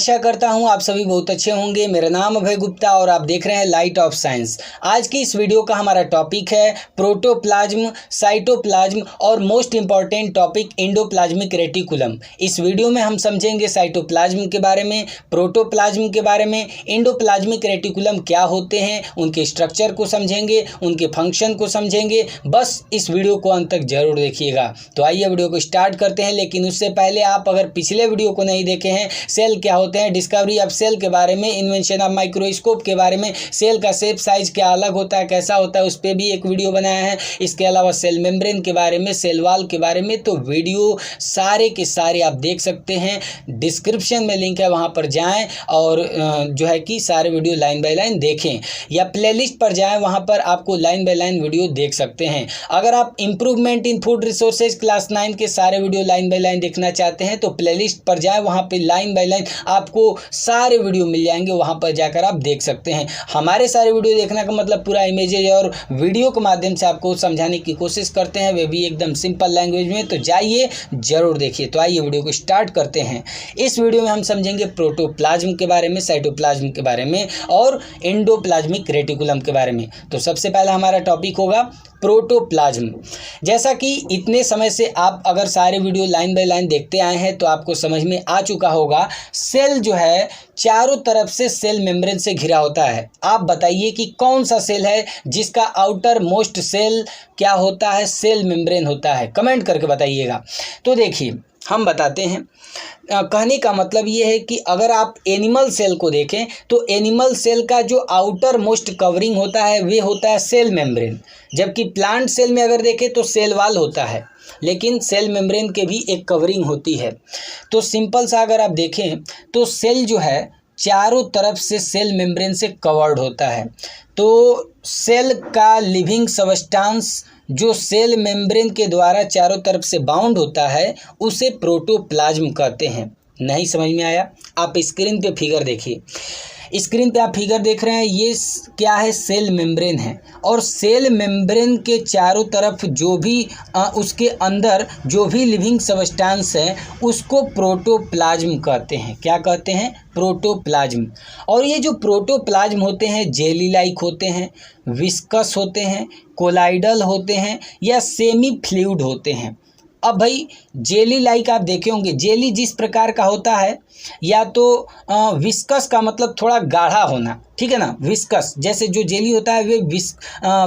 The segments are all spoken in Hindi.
आशा करता हूँ आप सभी बहुत अच्छे होंगे। मेरा नाम अभय गुप्ता और आप देख रहे हैं लाइट ऑफ साइंस। आज की इस वीडियो का हमारा टॉपिक है प्रोटोप्लाज्म, साइटोप्लाज्म और most important topic endoplasmic reticulum. इस वीडियो में हम समझेंगे साइटोप्लाज्म के बारे में, प्रोटोप्लाज्म के बारे में, एंडोप्लाज्मिक रेटिकुलम क्या होते हैं, उनके स्ट्रक्चर को समझेंगे, उनके फंक्शन को समझेंगे। बस इस वीडियो को अंत तक जरूर देखिएगा। तो आइए वीडियो को स्टार्ट करते हैं। लेकिन उससे पहले आप अगर पिछले वीडियो को नहीं देखे हैं, सेल क्या होते हैं, डिस्कवरी ऑफ सेल के बारे में, इन्वेंशन ऑफ माइक्रोस्कोप के बारे में, सेल का शेप साइज क्या अलग होता है, कैसा होता है, उस पर भी एक वीडियो बनाया है। इसके अलावा सेल मेम्ब्रेन के बारे में, सेल वॉल के बारे में, तो वीडियो सारे के सारे आप देख सकते हैं। डिस्क्रिप्शन में लिंक है, वहाँ पर जाएं और जो है कि सारे वीडियो लाइन बाय लाइन देखें, या प्लेलिस्ट पर जाएं, वहाँ पर आपको लाइन बाय लाइन वीडियो देख सकते हैं। अगर आप improvement in food resources class 9 के सारे वीडियो लाइन बाय लाइन देखना चाहते हैं तो प्लेलिस्ट पर जाएं, वहाँ पे लाइन बाय लाइन आपको सारे वीडियो मिल जाएंगे, वहाँ पर जाकर आप देख सकते हैं। हमारे सारे वीडियो देखने का मतलब पूरा इमेजेज और वीडियो के माध्यम से आपको समझाने की कोशिश करते हैं, वे भी एकदम सिंपल लैंग्वेज में। तो जाइए जरूर देखिए। तो आइए वीडियो को स्टार्ट करते हैं। इस वीडियो में हम समझेंगे प्रोटोप्लाज्म के बारे में, साइटोप्लाज्म के बारे में और एंडोप्लाज्मिक रेटिकुलम के बारे में। तो सबसे पहला हमारा टॉपिक होगा प्रोटोप्लाज्म। जैसा कि इतने समय से आप अगर सारे वीडियो लाइन बाय लाइन देखते आए हैं तो आपको समझ में आ चुका होगा, सेल जो है चारों तरफ से सेल मेम्ब्रेन से घिरा होता है। आप बताइए कि कौन सा सेल है जिसका आउटर मोस्ट सेल क्या होता है, सेल मेम्ब्रेन होता है, कमेंट करके बताइएगा। तो देखिए हम बताते हैं। कहने का मतलब ये है कि अगर आप एनिमल सेल को देखें तो एनिमल सेल का जो आउटर मोस्ट कवरिंग होता है वे होता है सेल मेम्ब्रेन, जबकि प्लांट सेल में अगर देखें तो सेल वॉल होता है, लेकिन सेल मेम्ब्रेन के भी एक कवरिंग होती है। तो सिंपल सा अगर आप देखें तो सेल जो है चारों तरफ से सेल मेम्ब्रेन से कवर्ड होता है। तो सेल का लिविंग सबस्टेंस जो सेल मेम्ब्रेन के द्वारा चारों तरफ से बाउंड होता है उसे प्रोटोप्लाज्म कहते हैं। नहीं समझ में आया? आप स्क्रीन पे फिगर देखिए। स्क्रीन पे आप फिगर देख रहे हैं, ये क्या है? सेल मेम्ब्रेन है। और सेल मेम्ब्रेन के चारों तरफ जो भी उसके अंदर जो भी लिविंग सबस्टेंस है उसको प्रोटोप्लाज्म कहते हैं। क्या कहते हैं? प्रोटोप्लाज्म। और ये जो प्रोटोप्लाज्म होते हैं जेली लाइक होते हैं, विस्कस होते हैं, कोलाइडल होते हैं या सेमी फ्लूइड होते हैं। अब भाई जेली लाइक आप देखे होंगे, जेली जिस प्रकार का होता है, या तो विस्कस का मतलब थोड़ा गाढ़ा होना, ठीक है ना। विस्कस जैसे जो जेली होता है वे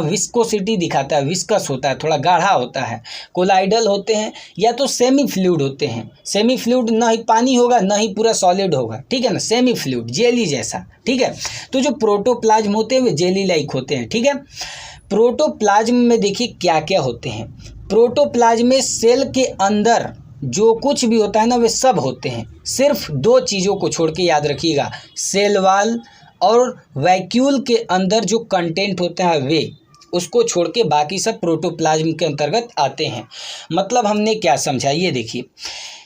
विस्कोसिटी दिखाता है, विस्कस होता है, थोड़ा गाढ़ा होता है। कोलाइडल होते हैं या तो सेमी फ्लूइड होते हैं। सेमी फ्लूइड ना ही पानी होगा ना ही पूरा सॉलिड होगा, ठीक है ना, सेमी फ्लूइड जेली जैसा, ठीक है। तो जो प्रोटोप्लाज्म होते हैं वे जेली लाइक होते हैं, ठीक है। प्रोटोप्लाज्म में देखिए क्या क्या होते हैं। प्रोटोप्लाज्म में सेल के अंदर जो कुछ भी होता है ना वे सब होते हैं, सिर्फ दो चीज़ों को छोड़ के याद रखिएगा, सेल वॉल और वैक्यूल के अंदर जो कंटेंट होता है वे, उसको छोड़ के बाकी सब प्रोटोप्लाज्म के अंतर्गत आते हैं। मतलब हमने क्या समझा ये देखिए,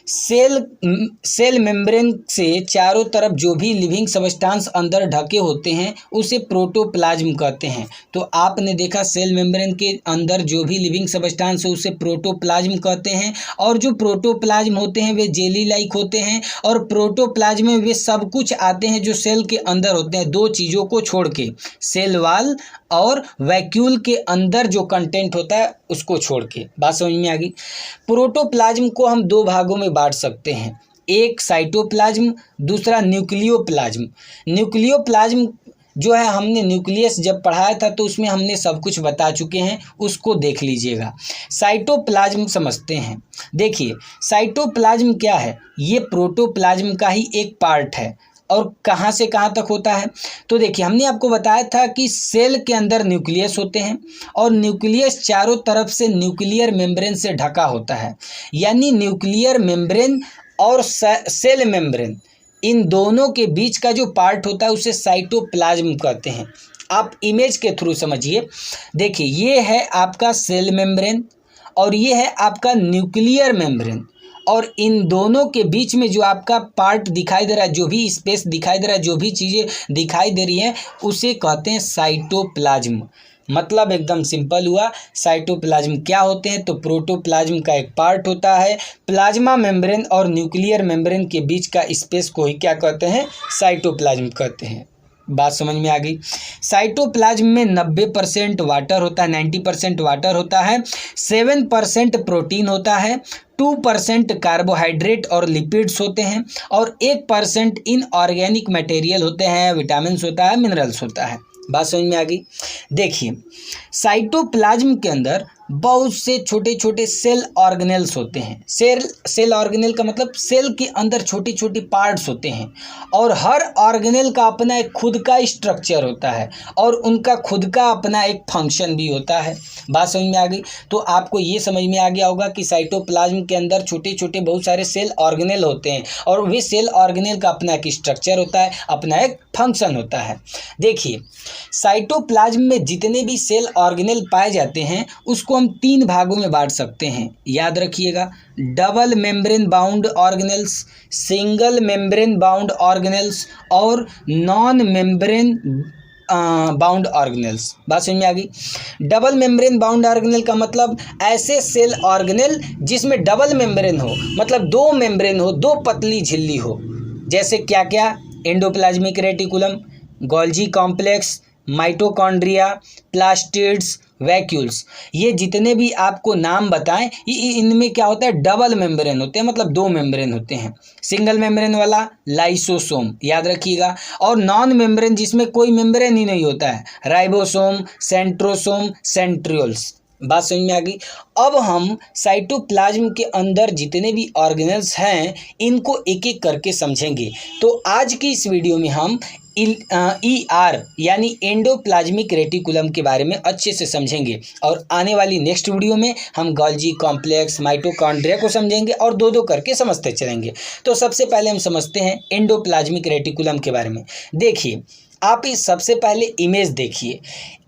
सेल मेम्ब्रेन से चारों तरफ जो भी लिविंग सबस्टेंस अंदर ढके होते हैं उसे प्रोटोप्लाज्म कहते हैं। तो आपने देखा सेल मेम्ब्रेन के अंदर जो भी लिविंग सबस्टेंस है उसे प्रोटोप्लाज्म कहते हैं। और जो प्रोटोप्लाज्म होते हैं वे जेली लाइक होते हैं। और प्रोटोप्लाज्म में वे सब कुछ आते हैं जो सेल के अंदर होते हैं, दो चीज़ों को छोड़ के, सेल वॉल और वैक्यूल के अंदर जो कंटेंट होता है उसको छोड़ के। बात समझ में आ गई? प्रोटोप्लाज्म को हम दो भागों में बांट सकते हैं, एक साइटोप्लाज्म, दूसरा न्यूक्लियोप्लाज्म। न्यूक्लियोप्लाज्म जो है हमने न्यूक्लियस जब पढ़ाया था तो उसमें हमने सब कुछ बता चुके हैं, उसको देख लीजिएगा। साइटोप्लाज्म समझते हैं। देखिए साइटोप्लाज्म क्या है, ये प्रोटोप्लाज्म का ही एक पार्ट है। और कहाँ से कहाँ तक होता है तो देखिए हमने आपको बताया था कि सेल के अंदर न्यूक्लियस होते हैं और न्यूक्लियस चारों तरफ से न्यूक्लियर मेम्ब्रेन से ढका होता है। यानी न्यूक्लियर मेम्ब्रेन और सेल मेम्ब्रेन, इन दोनों के बीच का जो पार्ट होता है उसे साइटोप्लाज्म कहते हैं। आप इमेज के थ्रू समझिए। देखिए ये है आपका सेल मेम्ब्रेन और ये है आपका न्यूक्लियर मेम्ब्रेन, और इन दोनों के बीच में जो आपका पार्ट दिखाई दे रहा है, जो भी स्पेस दिखाई दे रहा है, जो भी चीज़ें दिखाई दे रही हैं, उसे कहते हैं साइटोप्लाज्म। मतलब एकदम सिंपल हुआ। साइटोप्लाज्म क्या होते हैं? तो प्रोटोप्लाज्म का एक पार्ट होता है। प्लाज्मा मेम्ब्रेन और न्यूक्लियर मेम्ब्रेन के बीच का स्पेस को ही क्या कहते हैं? साइटोप्लाज्म कहते हैं। बात समझ में आ गई। साइटोप्लाज्म में 90% वाटर होता है, 90% वाटर होता है, 7% प्रोटीन होता है, 2% कार्बोहाइड्रेट और लिपिड्स होते हैं और 1% इनऑर्गेनिक मटेरियल होते हैं, विटामिन्स होता है, मिनरल्स होता है। बात समझ में आ गई। देखिए, साइटोप्लाज्म के अंदर बहुत से छोटे छोटे सेल ऑर्गेनेल्स होते हैं। सेल ऑर्गेनेल का मतलब सेल के अंदर छोटी छोटी पार्ट्स होते हैं और हर ऑर्गेनेल का अपना एक खुद का स्ट्रक्चर होता है और उनका खुद का अपना एक फंक्शन भी होता है। बात समझ में आ गई। तो आपको ये समझ में आ गया होगा कि साइटोप्लाज्म के अंदर छोटे छोटे बहुत सारे सेल ऑर्गेनेल होते हैं और वे सेल ऑर्गेनेल का अपना एक स्ट्रक्चर होता है, अपना एक फंक्शन होता है। देखिए, साइटोप्लाज्म में जितने भी सेल ऑर्गेनेल पाए जाते हैं उसको हम 3 भागों में बांट सकते हैं। याद रखिएगा, double membrane bound organelles, single membrane bound organelles और नॉन मेम्ब्रेन बाउंड ऑर्गेनेल्स। बात समझ में आ गई। डबल मेम्ब्रेन बाउंड ऑर्गेनेल का मतलब ऐसे सेल ऑर्गेनेल जिसमें डबल मेम्ब्रेन हो, मतलब 2 मेम्ब्रेन हो, 2 पतली झिल्ली हो। जैसे क्या क्या? Endoplasmic reticulum, Golgi complex, mitochondria, plastids, vacuoles. ये जितने भी आपको नाम बताएं, इनमें क्या होता है? डबल मेम्ब्रेन होते हैं, मतलब 2 मेम्ब्रेन होते हैं। सिंगल मेम्ब्रेन वाला लाइसोसोम, याद रखिएगा। और नॉन मेम्ब्रेन जिसमें कोई मेम्ब्रेन ही नहीं होता है, राइबोसोम, सेंट्रोसोम, सेंट्रियोल्स। बात समझ में आ गई। अब हम साइटोप्लाज्म के अंदर जितने भी ऑर्गेनेल्स हैं इनको एक एक करके समझेंगे। तो आज की इस वीडियो में हम ER यानी एंडोप्लाज्मिक रेटिकुलम के बारे में अच्छे से समझेंगे और आने वाली नेक्स्ट वीडियो में हम गोल्जी कॉम्प्लेक्स, माइटोकॉन्ड्रिया को समझेंगे और 2-2 करके समझते चलेंगे। तो सबसे पहले हम समझते हैं एंडोप्लाज्मिक रेटिकुलम के बारे में। देखिए, आप इस सबसे पहले इमेज देखिए।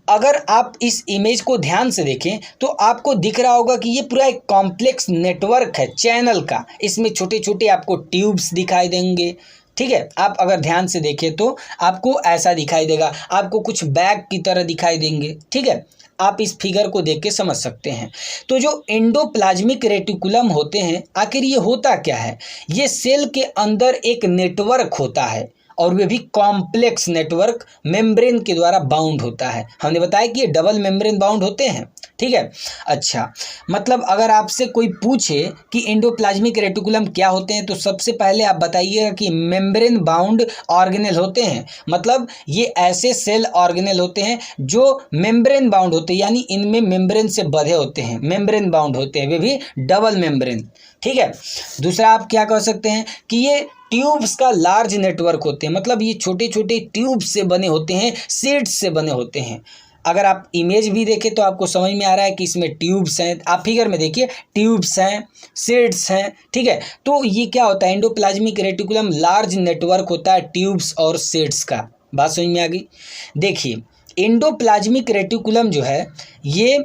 अगर आप इस इमेज को ध्यान से देखें तो आपको दिख रहा होगा कि ये पूरा एक कॉम्प्लेक्स नेटवर्क है चैनल का। इसमें छोटे छोटे आपको ट्यूब्स दिखाई देंगे, ठीक है। आप अगर ध्यान से देखें तो आपको ऐसा दिखाई देगा, आपको कुछ बैग की तरह दिखाई देंगे, ठीक है। आप इस फिगर को देख के समझ सकते हैं। तो जो एंडोप्लाज्मिक रेटिकुलम होते हैं, आखिर ये होता क्या है? ये सेल के अंदर एक नेटवर्क होता है और वे भी कॉम्प्लेक्स नेटवर्क मेम्ब्रेन के द्वारा बाउंड होता है। हमने बताया कि ये डबल मेम्ब्रेन बाउंड होते हैं, ठीक है। अच्छा, मतलब अगर आपसे कोई पूछे कि एंडोप्लाज्मिक रेटिकुलम क्या होते हैं तो सबसे पहले आप बताइएगा कि मेम्ब्रेन बाउंड ऑर्गेनेल होते हैं। मतलब ये ऐसे सेल ऑर्गेनेल होते हैं जो मेम्ब्रेन बाउंड होते हैं, यानी इनमें मेम्ब्रेन से बंधे होते हैं, मेम्ब्रेन बाउंड होते हैं, वे भी डबल मेम्ब्रेन, ठीक है। दूसरा आप क्या कह सकते हैं कि ये ट्यूब्स का लार्ज नेटवर्क होते हैं। मतलब ये छोटे छोटे ट्यूब से बने होते हैं, सीड्स से बने होते हैं। अगर आप इमेज भी देखें तो आपको समझ में आ रहा है कि इसमें ट्यूब्स हैं। आप फिगर में देखिए, ट्यूब्स हैं, सीड्स हैं, ठीक है। तो ये क्या होता है? एंडोप्लाज्मिक रेटिकुलम लार्ज नेटवर्क होता है ट्यूब्स और सीड्स का। बात समझ में आ गई। देखिए, एंडोप्लाज्मिक रेटिकुलम जो है ये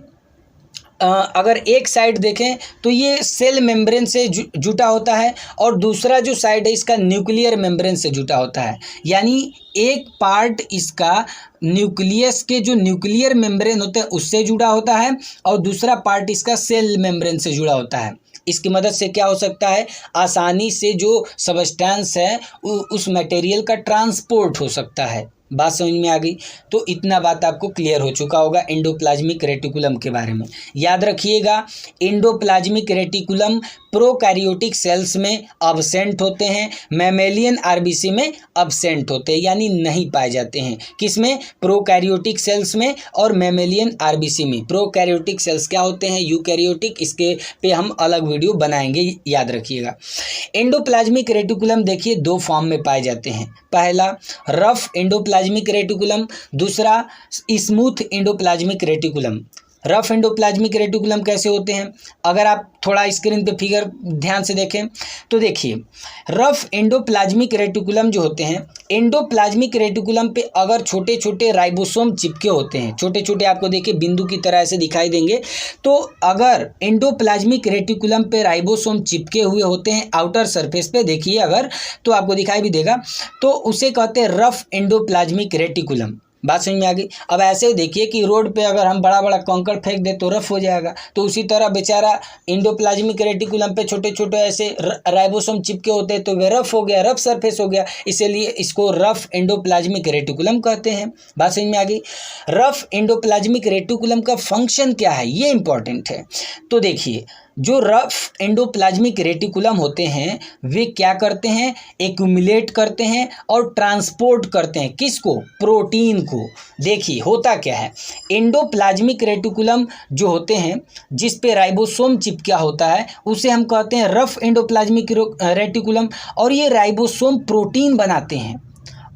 अगर एक साइड देखें तो ये सेल मेम्ब्रेन से जुटा होता है और दूसरा जो साइड है इसका न्यूक्लियर मेम्ब्रेन से जुटा होता है। यानी एक पार्ट इसका न्यूक्लियस के जो न्यूक्लियर मेम्ब्रेन होते हैं उससे जुड़ा होता है और दूसरा पार्ट इसका सेल मेम्ब्रेन से जुड़ा होता है। इसकी मदद से क्या हो सकता है? आसानी से जो सब्सटेंस है उस मटेरियल का ट्रांसपोर्ट हो सकता है। बात समझ में आ गई। तो इतना बात आपको क्लियर हो चुका होगा एंडोप्लाज्मिक रेटिकुलम के बारे में। याद रखिएगा, एंडोप्लाज्मिक रेटिकुलम प्रोकैरियोटिक सेल्स में अब्सेंट होते हैं, मैमेलियन आरबीसी में अब्सेंट होते हैं, यानी नहीं पाए जाते हैं। किसमें? प्रोकैरियोटिक सेल्स में और मैमेलियन आरबीसी में। प्रोकैरियोटिक सेल्स क्या होते हैं, यूकैरियोटिक, इसके पे हम अलग वीडियो बनाएंगे, याद रखिएगा। एंडोप्लाज्मिक रेटिकुलम देखिए 2 फॉर्म में पाए जाते हैं। पहला रफ एंडोप्लाज्मिक रेटिकुलम, दूसरा smooth endoplasmic reticulum. Rough endoplasmic reticulum कैसे होते हैं? अगर आप थोड़ा स्क्रीन पे फिगर ध्यान से देखें तो देखिए, रफ एंडोप्लाज्मिक रेटिकुलम जो होते हैं, एंडोप्लाज्मिक रेटिकुलम पे अगर छोटे छोटे राइबोसोम चिपके होते हैं, छोटे छोटे आपको देखिए बिंदु की तरह ऐसे दिखाई देंगे। तो अगर एंडोप्लाज्मिक रेटिकुलम पे राइबोसोम चिपके हुए होते हैं आउटर सरफेस पे, देखिए अगर, तो आपको दिखाई भी देगा, तो उसे कहते हैं रफ एंडोप्लाज्मिक रेटिकुलम। बात समझ में आ गई। अब ऐसे देखिए कि रोड पे अगर हम बड़ा बड़ा कंकड़ फेंक दे तो रफ हो जाएगा, तो उसी तरह बेचारा एंडोप्लाज्मिक रेटिकुलम पे छोटे छोटे ऐसे राइबोसोम चिपके होते हैं, तो वे रफ हो गया, रफ सरफेस हो गया, इसीलिए इसको रफ एंडोप्लाज्मिक रेटिकुलम कहते हैं। बात समझ में आ गई। रफ एंडोप्लाज्मिक रेटिकुलम का फंक्शन क्या है, ये इंपॉर्टेंट है। तो देखिए, जो रफ एंडोप्लाज्मिक रेटिकुलम होते हैं वे क्या करते हैं, एक्यूमुलेट करते हैं और ट्रांसपोर्ट करते हैं, किसको, प्रोटीन को। देखिए होता क्या है, एंडोप्लाज्मिक रेटिकुलम जो होते हैं जिस पे राइबोसोम चिपका होता है उसे हम कहते हैं रफ एंडोप्लाज्मिक रेटिकुलम, और ये राइबोसोम प्रोटीन बनाते हैं,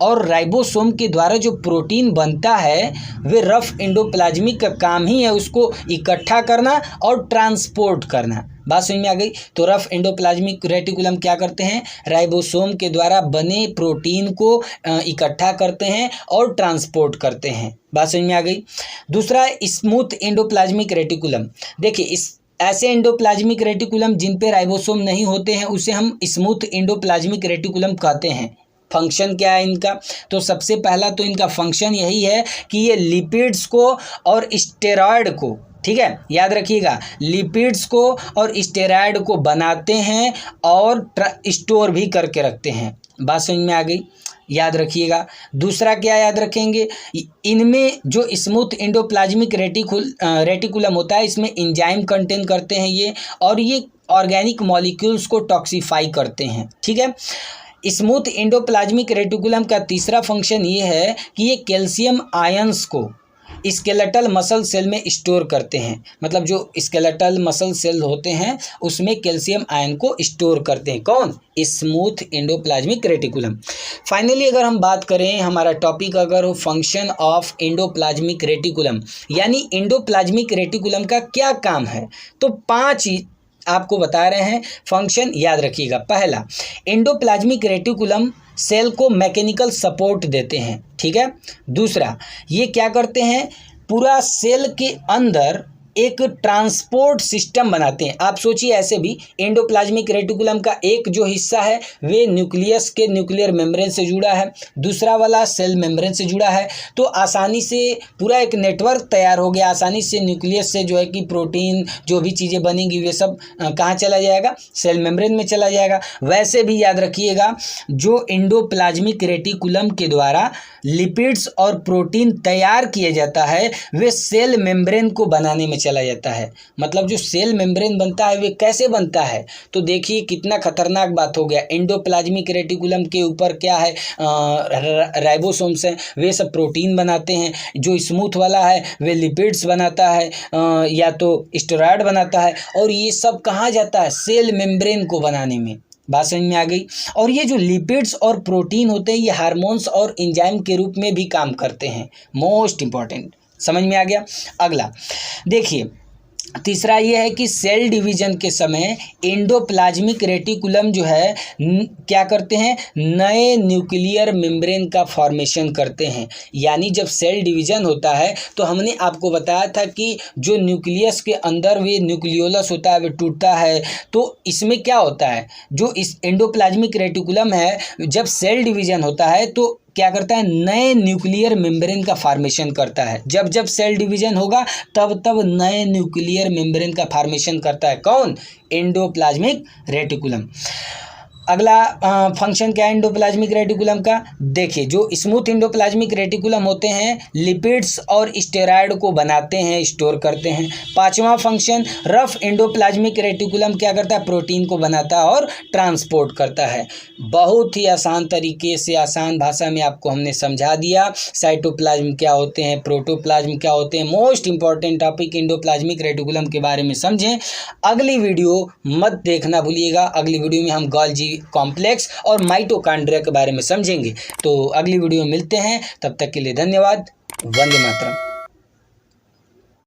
और राइबोसोम के द्वारा जो प्रोटीन बनता है वे रफ एंडोप्लाज्मिक का काम ही है उसको इकट्ठा करना और ट्रांसपोर्ट करना। बात समझ में आ गई। तो रफ एंडोप्लाज्मिक रेटिकुलम क्या करते हैं, राइबोसोम के द्वारा बने प्रोटीन को इकट्ठा करते हैं और ट्रांसपोर्ट करते हैं। बात समझ में आ गई। दूसरा, स्मूथ एंडोप्लाज्मिक रेटिकुलम। देखिए, इस ऐसे एंडोप्लाज्मिक रेटिकुलम जिन पे राइबोसोम नहीं होते हैं उसे हम स्मूथ एंडोप्लाज्मिक रेटिकुलम कहते हैं। फंक्शन क्या है इनका, तो सबसे पहला तो इनका फंक्शन यही है कि ये लिपिड्स को और स्टेरॉयड को, ठीक है, याद रखिएगा, लिपिड्स को और स्टेरॉयड को बनाते हैं और स्टोर भी करके रखते हैं। बात समझ में आ गई, याद रखिएगा। दूसरा क्या याद रखेंगे, इनमें जो स्मूथ एंडोप्लाज्मिक रेटिकुलम होता है इसमें एंजाइम कंटेन करते हैं ये, और ये ऑर्गेनिक मॉलिक्यूल्स को टॉक्सिफाई करते हैं, ठीक है। स्मूथ एंडोप्लाज्मिक रेटिकुलम का तीसरा फंक्शन ये है कि ये कैल्शियम आयंस को स्केलेटल मसल सेल में स्टोर करते हैं, मतलब जो स्केलेटल मसल सेल होते हैं उसमें कैल्शियम आयन को स्टोर करते हैं, कौन, स्मूथ एंडोप्लाज्मिक रेटिकुलम। फाइनली अगर हम बात करें, हमारा टॉपिक अगर हो फंक्शन ऑफ एंडोप्लाज्मिक रेटिकुलम, यानी एंडोप्लाज्मिक रेटिकुलम का क्या काम है, तो 5 आपको बता रहे हैं फंक्शन, याद रखिएगा। पहला, एंडोप्लाज्मिक रेटिकुलम सेल को मैकेनिकल सपोर्ट देते हैं, ठीक है। दूसरा, ये क्या करते हैं, पूरा सेल के अंदर एक ट्रांसपोर्ट सिस्टम बनाते हैं। आप सोचिए, ऐसे भी एंडोप्लाज्मिक रेटिकुलम का एक जो हिस्सा है वे न्यूक्लियस के न्यूक्लियर मेम्ब्रेन से जुड़ा है, दूसरा वाला सेल मेम्ब्रेन से जुड़ा है, तो आसानी से पूरा एक नेटवर्क तैयार हो गया, आसानी से न्यूक्लियस से जो है कि प्रोटीन जो भी चीज़ें बनेंगी वे सब कहाँ चला जाएगा, सेल मेम्ब्रेन में चला जाएगा। वैसे भी याद रखिएगा, जो एंडोप्लाज्मिक रेटिकुलम के द्वारा लिपिड्स और प्रोटीन तैयार किया जाता है वे सेल मेम्ब्रेन को बनाने में चला जाता है। मतलब जो सेल मेम्ब्रेन बनता है वे कैसे बनता है, तो देखिए कितना खतरनाक बात हो गया। एंडोप्लाज्मिक रेटिकुलम के ऊपर क्या है, राइबोसोम्स हैं, वे सब प्रोटीन बनाते हैं, जो स्मूथ वाला है वे लिपिड्स बनाता है या तो स्टेरॉयड बनाता है, और ये सब कहाँ जाता है, सेल मेम्ब्रेन को बनाने में। बात समझ में आ गई। और ये जो लिपिड्स और प्रोटीन होते हैं ये हार्मोन्स और एंजाइम के रूप में भी काम करते हैं, मोस्ट इंपॉर्टेंट, समझ में आ गया। अगला देखिए, तीसरा ये है कि सेल डिवीजन के समय एंडोप्लाज्मिक रेटिकुलम जो है क्या करते हैं, नए न्यूक्लियर मेम्ब्रेन का फॉर्मेशन करते हैं। यानी जब सेल डिवीजन होता है तो हमने आपको बताया था कि जो न्यूक्लियस के अंदर वे न्यूक्लियोलस होता है वे टूटता है, तो इसमें क्या होता है, जो इस एंडोप्लाज्मिक रेटिकुलम है जब सेल डिवीजन होता है तो क्या करता है, नए न्यूक्लियर मेम्ब्रेन का फॉर्मेशन करता है। जब जब सेल डिवीजन होगा तब तब नए न्यूक्लियर मेम्ब्रेन का फॉर्मेशन करता है, कौन, एंडोप्लाज्मिक रेटिकुलम। अगला फंक्शन क्या है एंडोप्लाज्मिक रेटिकुलम का, देखिए जो स्मूथ एंडोप्लाज्मिक रेटिकुलम होते हैं लिपिड्स और स्टेरॉयड को बनाते हैं, स्टोर करते हैं। पांचवा फंक्शन रफ एंडोप्लाज्मिक रेटिकुलम क्या करता है, प्रोटीन को बनाता है और ट्रांसपोर्ट करता है। बहुत ही आसान तरीके से, आसान भाषा में आपको हमने समझा दिया साइटोप्लाज्म क्या होते हैं, प्रोटोप्लाज्म क्या होते हैं। Most important topic endoplasmic reticulum के बारे में समझें। अगली वीडियो मत देखना भूलिएगा, अगली वीडियो में हम गोल्जी कॉम्प्लेक्स और माइटोकॉन्ड्रिया के बारे में समझेंगे। तो अगली वीडियो में मिलते हैं, तब तक के लिए धन्यवाद। वंदे मातरम।